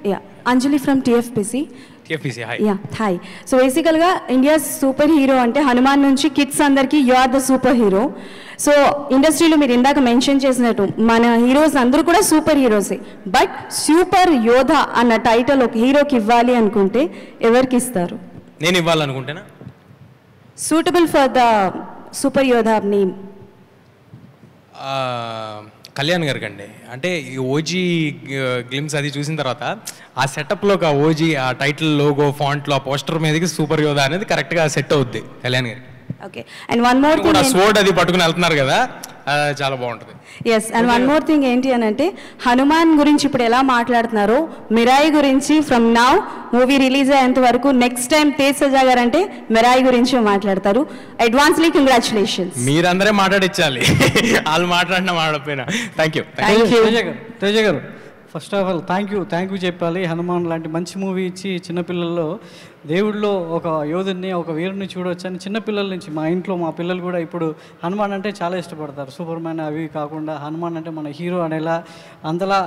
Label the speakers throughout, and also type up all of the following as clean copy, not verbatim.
Speaker 1: Yeah, Anjali from TFPC.
Speaker 2: TFPC, hi.
Speaker 1: Yeah, hi. So basically, India's superhero ante Hanuman nunchi kids andarki you are the superhero. So industry lo meer indaka mention chesinattu mana heroes andaru kuda super heroes. But super yodha anna title oka hero ki ivvali anukunte evarki istaru?
Speaker 2: Nenu ivvali anukuntena?
Speaker 1: Suitable for the super yodha name.
Speaker 2: Kalyan గారికి అండి. అంటే ఈ OG glimpse అది చూసిన తర్వాత ఆ సెటప్లో ఒక OG ఆ టైటిల్ లోగో ఫాంట్లో ఆ పోస్టర్ మీదకి సూపర్ యోధా అనేది కరెక్ట్గా సెట్ అవుద్ది కళ్యాణ్ గారికి.
Speaker 1: Okay, and one more thing,
Speaker 2: sword అది పట్టుకుని వెళ్తున్నారు కదా, చాలా బాగుంటుంది.
Speaker 1: Yes, and one more thing ఏంటి అని అంటే హనుమాన్ గురించి ఇప్పుడు ఎలా మాట్లాడుతున్నారో మిరాయి గురించి ఫ్రమ్ నౌ మూవీ రిలీజ్ అయ్యేంత వరకు నెక్స్ట్ టైం తేజ్ సజా గారు అంటే మిరాయి గురించి మాట్లాడతారు. Advancely congratulations.
Speaker 2: మీరందరే మాట్లాడించాలి, వాళ్ళు మాట్లాడినా మాట్లాడిపోయినా. Thank you.
Speaker 3: Teja garu first of all thank you చెప్పాలి. హనుమాన్ లాంటి మంచి మూవీ ఇచ్చి చిన్నపిల్లల్లో దేవుడిలో ఒక యోధుని ఒక వీరుని చూడవచ్చు అని చిన్నపిల్లల నుంచి మా ఇంట్లో మా పిల్లలు కూడా ఇప్పుడు హనుమాన్ అంటే చాలా ఇష్టపడతారు. సూపర్ మ్యాన్ అవి కాకుండా హనుమాన్ అంటే మన హీరో అనేలా అంతలా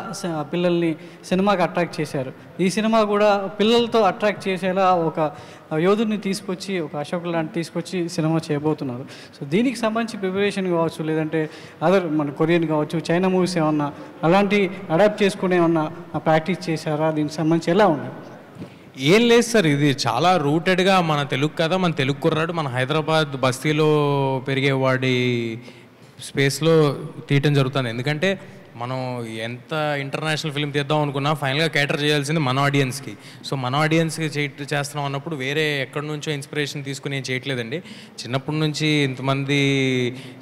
Speaker 3: పిల్లల్ని సినిమాకి అట్రాక్ట్ చేశారు. ఈ సినిమా కూడా పిల్లలతో అట్రాక్ట్ చేసేలా ఒక యోధుని తీసుకొచ్చి ఒక అశోక్ లాంటి తీసుకొచ్చి సినిమా చేయబోతున్నారు. సో దీనికి సంబంధించి ప్రిపరేషన్ కావచ్చు, లేదంటే అదర్ మన కొరియన్ కావచ్చు, చైనా మూవీస్ ఏమన్నా అలాంటి అడాప్ట్ చేసుకునే ఏమన్నా ప్రాక్టీస్ చేశారా? దీనికి సంబంధించి ఎలా ఉన్నాయి?
Speaker 2: ఏం లేదు సార్, ఇది చాలా రూటెడ్గా మన తెలుగు కదా, మన తెలుగు కుర్రాడు మన హైదరాబాద్ బస్తీలో పెరిగేవాడి స్పేస్లో తీయటం జరుగుతుంది. ఎందుకంటే మనం ఎంత ఇంటర్నేషనల్ ఫిల్మ్ తీద్దాం అనుకున్నా ఫైనల్గా క్యాటర్ చేయాల్సింది మన ఆడియన్స్కి. సో మన ఆడియన్స్కి చేస్తున్నాం అన్నప్పుడు వేరే ఎక్కడి నుంచో ఇన్స్పిరేషన్ తీసుకుని ఏం చేయట్లేదండి. చిన్నప్పటి నుంచి ఇంతమంది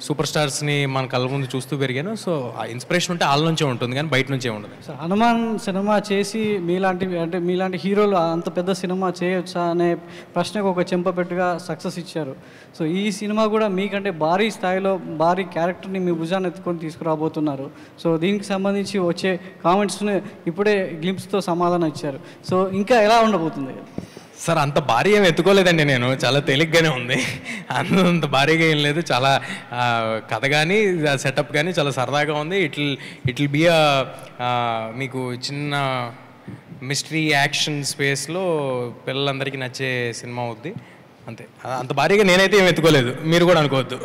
Speaker 2: సూపర్ స్టార్స్ని మన కళ్ళ ముందు చూస్తూ పెరిగాను. సో ఆ ఇన్స్పిరేషన్ ఉంటే వాళ్ళ నుంచే ఉంటుంది, కానీ బయట నుంచే ఉండదు.
Speaker 3: సో హనుమాన్ సినిమా చేసి మీలాంటి హీరోలు అంత పెద్ద సినిమా చేయొచ్చా అనే ప్రశ్నకు ఒక చెంపపెట్టుగా సక్సెస్ ఇచ్చారు. సో ఈ సినిమా కూడా మీకంటే భారీ స్థాయిలో భారీ క్యారెక్టర్ని మీ భుజాన్ని ఎత్తుకొని తీసుకురాబోతున్నారు. సో దీనికి సంబంధించి వచ్చే కామెంట్స్ని ఇప్పుడే గ్లింప్స్తో సమాధానం ఇచ్చారు. సో ఇంకా ఎలా ఉండబోతుంది?
Speaker 2: సార్ అంత భారీ ఏం ఎత్తుకోలేదండి, నేను చాలా తేలిగ్గానే ఉంది. అంత భారీగా ఏం లేదు, చాలా కథ కానీ సెటప్ కానీ చాలా సరదాగా ఉంది. ఇట్ విల్ బీ మీకు చిన్న మిస్టరీ యాక్షన్ స్పేస్లో పిల్లలందరికీ నచ్చే సినిమా అవుద్ది అంతే. అంత భారీగా నేనైతే ఏం ఎత్తుకోలేదు, మీరు కూడా అనుకోవద్దు.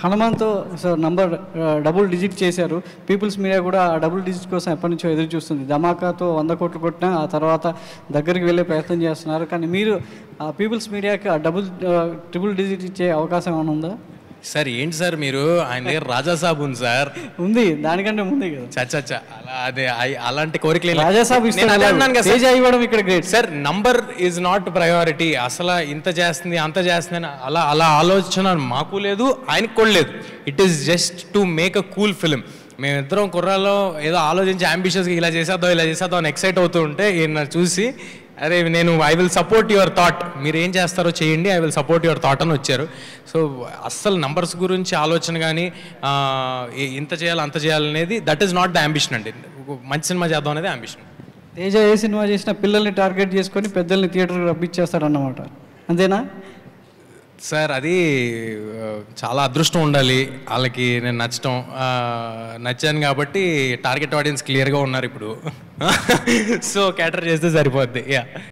Speaker 3: హనుమాన్తో సార్ నంబర్ డబుల్ డిజిట్ చేశారు. పీపుల్స్ మీడియా కూడా ఆ డబుల్ డిజిట్ కోసం ఎప్పటి నుంచో ఎదురు చూస్తుంది. ధమాకాతో 100 కోట్లు కొట్టినా ఆ తర్వాత దగ్గరికి వెళ్ళే ప్రయత్నం చేస్తున్నారు. కానీ మీరు ఆ పీపుల్స్ మీడియాకి ఆ ట్రిపుల్ డిజిట్ ఇచ్చే అవకాశం ఏమైనా ఉందా?
Speaker 2: సార్ ఏంటి సార్ మీరు, ఆయన దగ్గర రాజాసాబ్ ఉంది సార్.
Speaker 3: ఉంది, దానికంటే ముందే కదా.
Speaker 2: చచ్చా అలా అదే అలాంటి కోరికలు
Speaker 3: రాజాసాబ్ ఇక్కడ great
Speaker 2: sir. Number is not priority. అసలు ఇంత చేస్తుంది అంత చేస్తుంది అని అలా ఆలోచన మాకు లేదు, ఆయనకు కూడా లేదు. It is just to make a cool film. మేమిద్దరం కుర్రాల్లో ఏదో ఆలోచించి అంబిషియస్గా ఇలా చేసేద్దాం అని ఎక్సైట్ అవుతూ ఉంటే ఈయన చూసి అరే I will support your thought, మీరు ఏం చేస్తారో చేయండి, I will support your thought అని వచ్చారు. సో అస్సలు నంబర్స్ గురించి ఆలోచన కానీ ఇంత చేయాలి అంత చేయాలనేది that is not the ambition అండి. మంచి సినిమా చేద్దాం అనేది అంబిషన్.
Speaker 3: తేజ ఏ సినిమా చేసినా పిల్లల్ని టార్గెట్ చేసుకొని పెద్దల్ని థియేటర్కి రప్పించేస్తారన్నమాట, అంతేనా?
Speaker 2: సార్ అది చాలా అదృష్టం ఉండాలి వాళ్ళకి నేను నచ్చాను కాబట్టి టార్గెట్ ఆడియన్స్ క్లియర్గా ఉన్నారు ఇప్పుడు. సో క్యాటర్ చేస్తే సరిపోద్ది. యా.